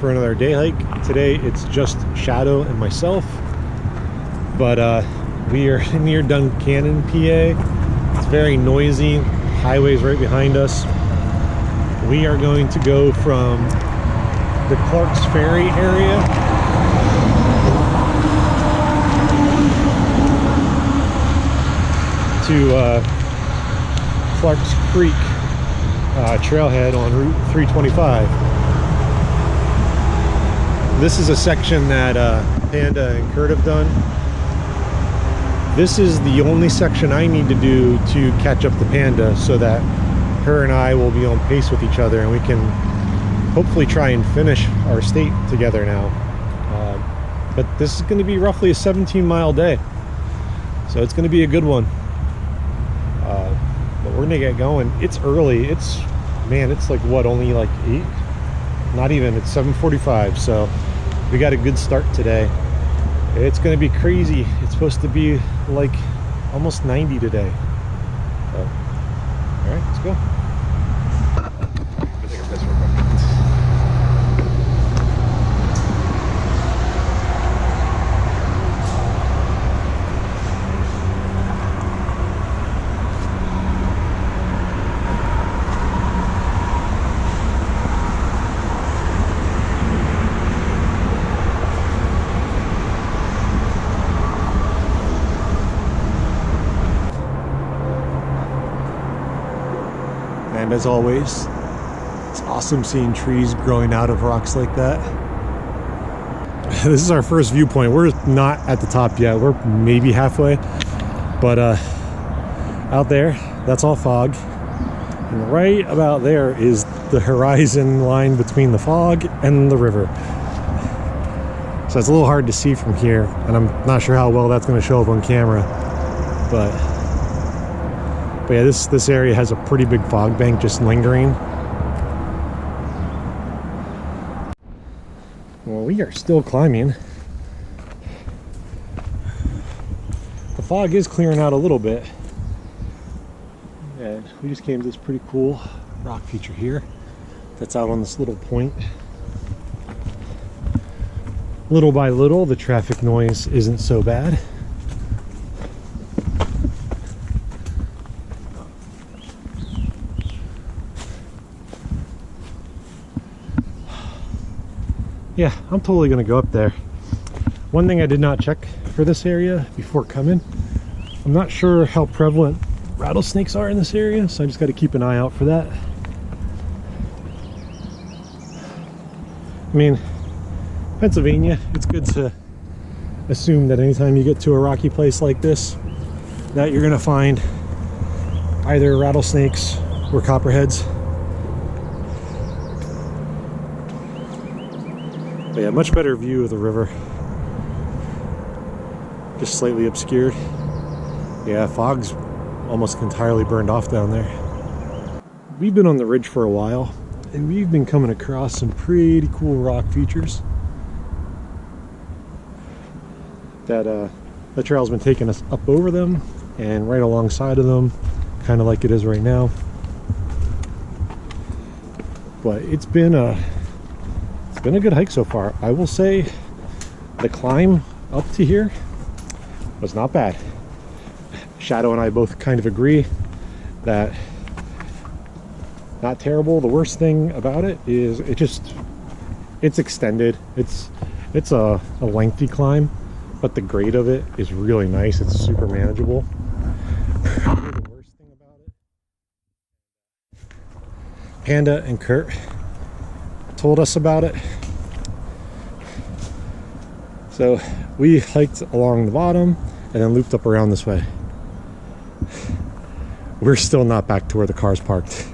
for another day hike. Today it's just Shadow and myself, but we are near Duncannon, PA. It's very noisy. Highway's right behind us. We are going to go from the Clark's Ferry area to Clark's Creek trailhead on Route 325. This is a section that Panda and Kurt have done. This is the only section I need to do to catch up to Panda, so that her and I will be on pace with each other and we can hopefully try and finish our state together now. But this is going to be roughly a 17-mile day, so it's going to be a good one. But we're gonna get going. It's early. It's like what, only like 8? Not even. It's 7:45, so we got a good start today. It's gonna be crazy. It's supposed to be like almost 90 today. So, all right, let's go. And as always, it's awesome seeing trees growing out of rocks like that. This is our first viewpoint. We're not at the top yet. We're maybe halfway. But out there, that's all fog. And right about there is the horizon line between the fog and the river. So it's a little hard to see from here. And I'm not sure how well that's going to show up on camera. But yeah, this area has a pretty big fog bank just lingering. Well, we are still climbing. The fog is clearing out a little bit. And we just came to this pretty cool rock feature here that's out on this little point. Little by little, the traffic noise isn't so bad. Yeah, I'm totally gonna go up there. One thing I did not check for this area before coming, I'm not sure how prevalent rattlesnakes are in this area, so I just got to keep an eye out for that. I mean, Pennsylvania, it's good to assume that anytime you get to a rocky place like this, that you're gonna find either rattlesnakes or copperheads. But yeah, much better view of the river. Just slightly obscured. Yeah, fog's almost entirely burned off down there. We've been on the ridge for a while, and we've been coming across some pretty cool rock features that the trail's been taking us up over them and right alongside of them, kind of like it is right now. But it's been a good hike so far. I will say the climb up to here was not bad. Shadow and I both kind of agree that not terrible. The worst thing about it is it's extended. It's a lengthy climb, but the grade of it is really nice. It's super manageable. The worst thing about it, Panda and Kurt told us about it. So we hiked along the bottom and then looped up around this way. We're still not back to where the car's parked,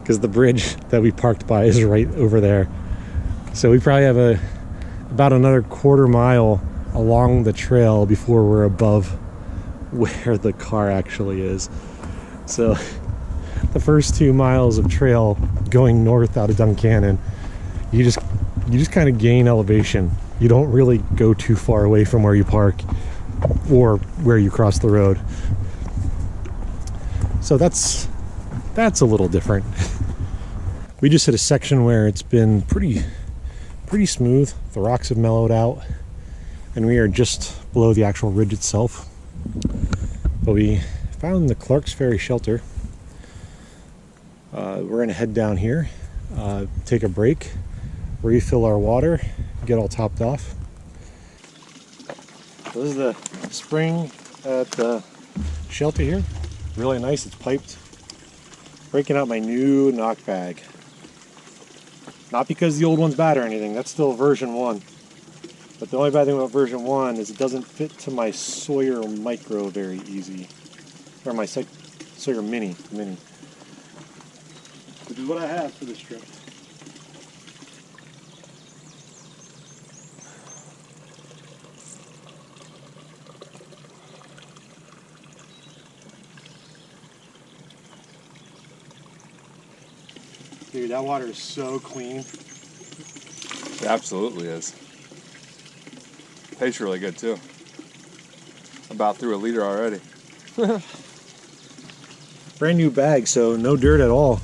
because the bridge that we parked by is right over there. So we probably have about another quarter mile along the trail before we're above where the car actually is. So the first 2 miles of trail going north out of Duncannon, you just kind of gain elevation. You don't really go too far away from where you park or where you cross the road. So that's a little different. We just hit a section where it's been pretty pretty smooth. The rocks have mellowed out, and we are just below the actual ridge itself. But we found the Clark's Ferry shelter. We're gonna head down here, take a break, refill our water, get all topped off. So this is the spring at the shelter here. Really nice, it's piped. Breaking out my new knock bag. Not because the old one's bad or anything, that's still version 1. But the only bad thing about version 1 is it doesn't fit to my Sawyer Micro very easy. Or my Sawyer Mini. Which is what I have for this trip. Dude, that water is so clean. It absolutely is. Tastes really good too. About through a liter already. Brand new bag, so no dirt at all.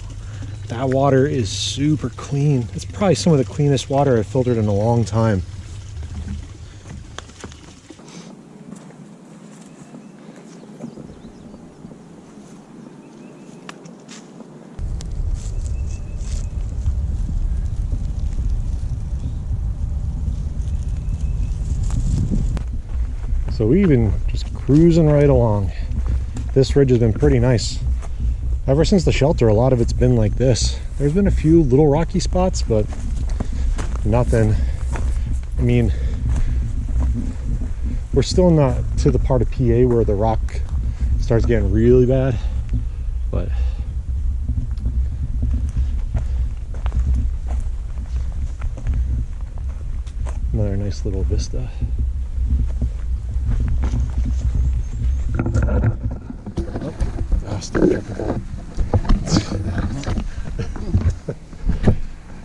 That water is super clean. It's probably some of the cleanest water I've filtered in a long time. So we've been just cruising right along. This ridge has been pretty nice. Ever since the shelter, a lot of it's been like this. There's been a few little rocky spots, but nothing. I mean, we're still not to the part of PA where the rock starts getting really bad, but another nice little vista.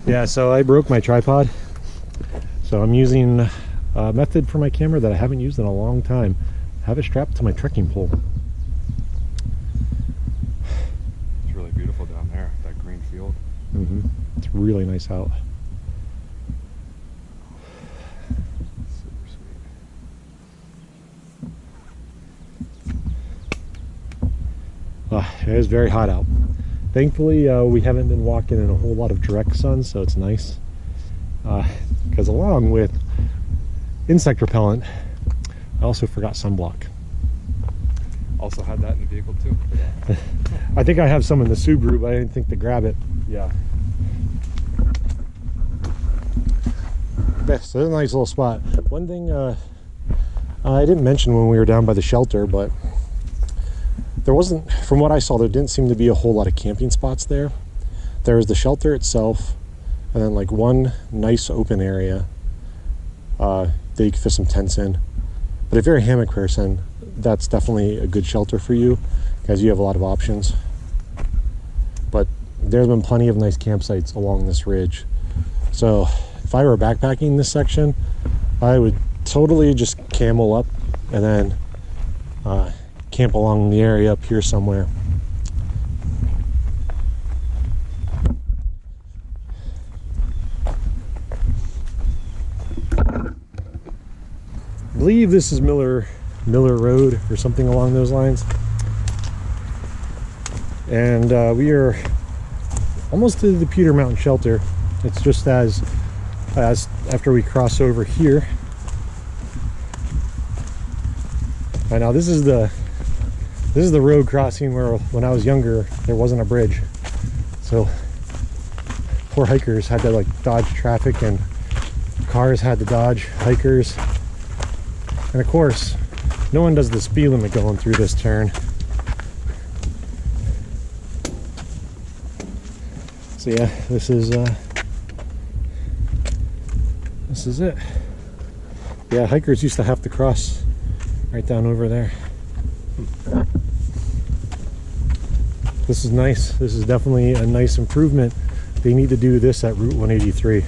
Yeah, so I broke my tripod, so I'm using a method for my camera that I haven't used in a long time. I have it strapped to my trekking pole. It's really beautiful down there, that green field. It's really nice out. Super sweet. It is very hot out. Thankfully, we haven't been walking in a whole lot of direct sun, so it's nice. Because along with insect repellent, I also forgot sunblock. Also had that in the vehicle too. I think I have some in the Subaru, but I didn't think to grab it. Yeah. Yeah, so it's a nice little spot. One thing I didn't mention when we were down by the shelter, but there wasn't, from what I saw, there didn't seem to be a whole lot of camping spots there. There was the shelter itself, and then like one nice open area that you could fit some tents in. But if you're a hammock person, that's definitely a good shelter for you, because you have a lot of options. But there's been plenty of nice campsites along this ridge. So if I were backpacking this section, I would totally just camel up and then camp along the area up here somewhere. I believe this is Miller Road or something along those lines. And we are almost to the Peter Mountain Shelter. It's just as after we cross over here. Right now this is the road crossing where when I was younger there wasn't a bridge, so poor hikers had to like dodge traffic, and cars had to dodge hikers, and of course no one does the speed limit going through this turn. So yeah, this is it. Yeah, hikers used to have to cross right down over there. This is nice. This is definitely a nice improvement. They need to do this at Route 183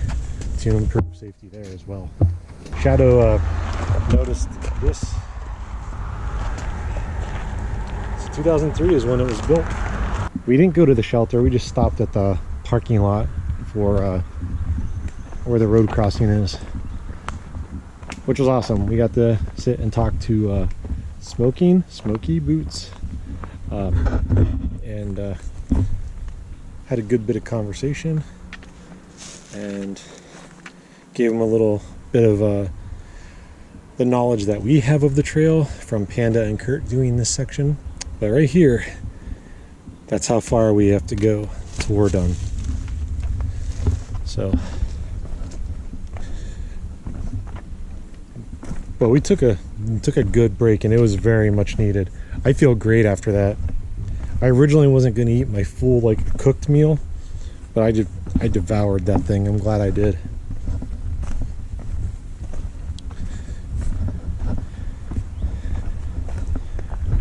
to improve safety there as well. Shadow noticed this. So 2003 is when it was built. We didn't go to the shelter. We just stopped at the parking lot for where the road crossing is, which was awesome. We got to sit and talk to Smoky Boots, and had a good bit of conversation and gave him a little bit of the knowledge that we have of the trail from Panda and Kurt doing this section. But right here, that's how far we have to go till we're done. So, but we took a good break, and it was very much needed. I feel great after that. I originally wasn't going to eat my full like cooked meal, but I devoured that thing. I'm glad I did.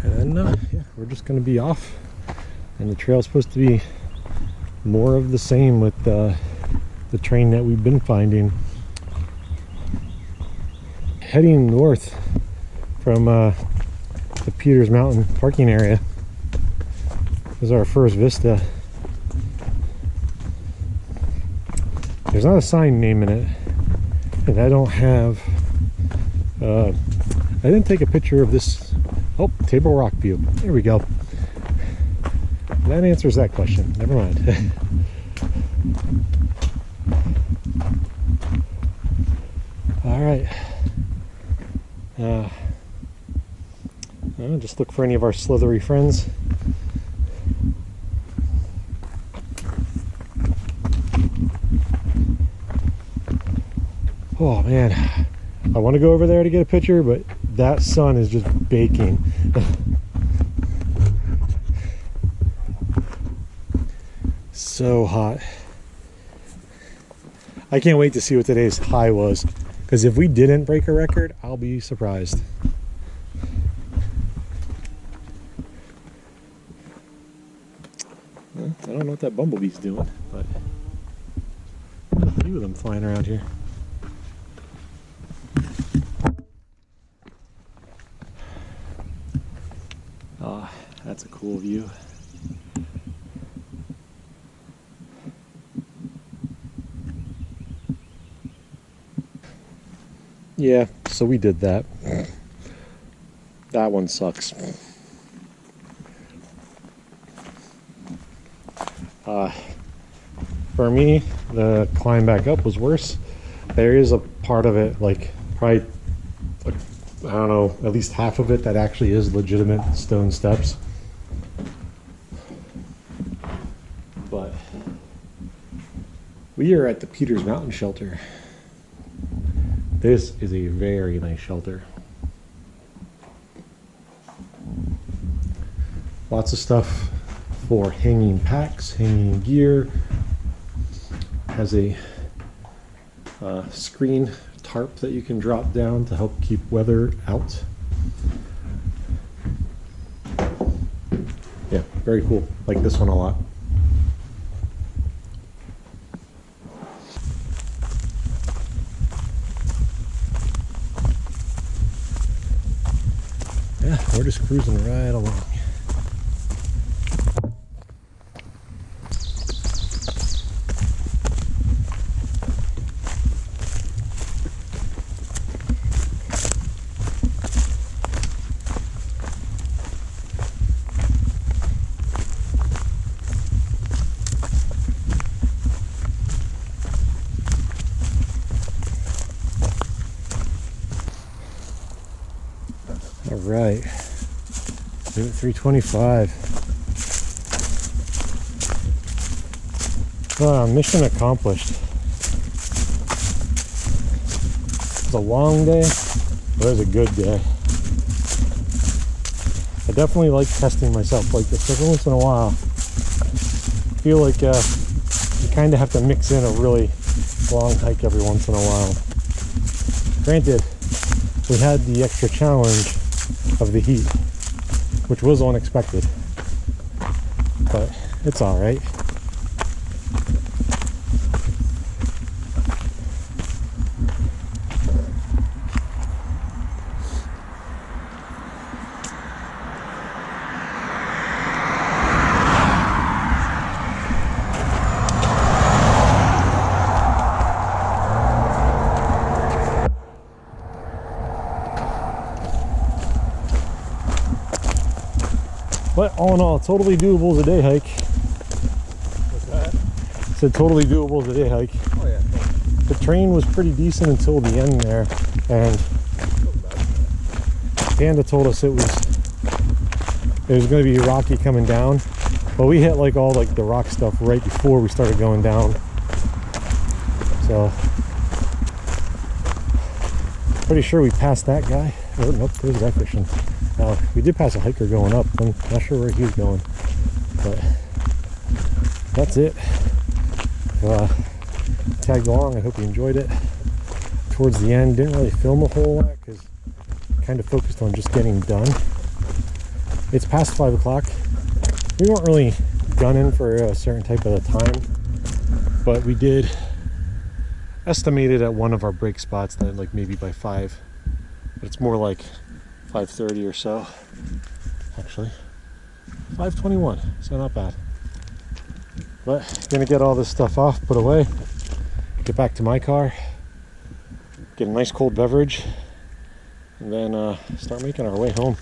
And then yeah, we're just going to be off, and the trail's supposed to be more of the same with the terrain that we've been finding. Heading north from the Peters Mountain parking area is our first vista. There's not a sign naming it, and I don't have I didn't take a picture of this. Oh, Table Rock view. There we go. That answers that question. Never mind. All right. Just look for any of our slithery friends. Oh man, I want to go over there to get a picture, but that sun is just baking. So hot. I can't wait to see what today's high was, because if we didn't break a record, I'll be surprised. Well, I don't know what that bumblebee's doing, but there's a few of them flying around here. Ah, that's a cool view. Yeah, so we did that. That one sucks. For me, the climb back up was worse. There is a part of it, like probably, like, I don't know, at least half of it that actually is legitimate stone steps. But we are at the Peters Mountain Shelter. This is a very nice shelter. Lots of stuff for hanging packs, hanging gear. Has a screen tarp that you can drop down to help keep weather out. Yeah, very cool. Like this one a lot. Yeah, we're just cruising right along. All right, Rt325. Mission accomplished. It was a long day, but it was a good day. I definitely like testing myself like this every once in a while. I feel like you kind of have to mix in a really long hike every once in a while. Granted, we had the extra challenge of the heat, which was unexpected, but it's all right. But all in all, totally doable as a day hike. What's that? Said totally doable as a day hike. Oh yeah. The terrain was pretty decent until the end there, and Panda told us it was going to be rocky coming down, but we hit like all like the rock stuff right before we started going down. So pretty sure we passed that guy. Oh, nope, there's that fishing. We did pass a hiker going up. I'm not sure where he was going, but that's it. Tagged along. I hope you enjoyed it. Towards the end, didn't really film a whole lot because kind of focused on just getting done. It's past 5 o'clock. We weren't really gunning for a certain type of a time, but we did estimate it at one of our break spots that like maybe by 5, but it's more like 5:30 or so. Actually, 5:21, so not bad. But gonna get all this stuff off, put away, get back to my car, get a nice cold beverage, and then start making our way home.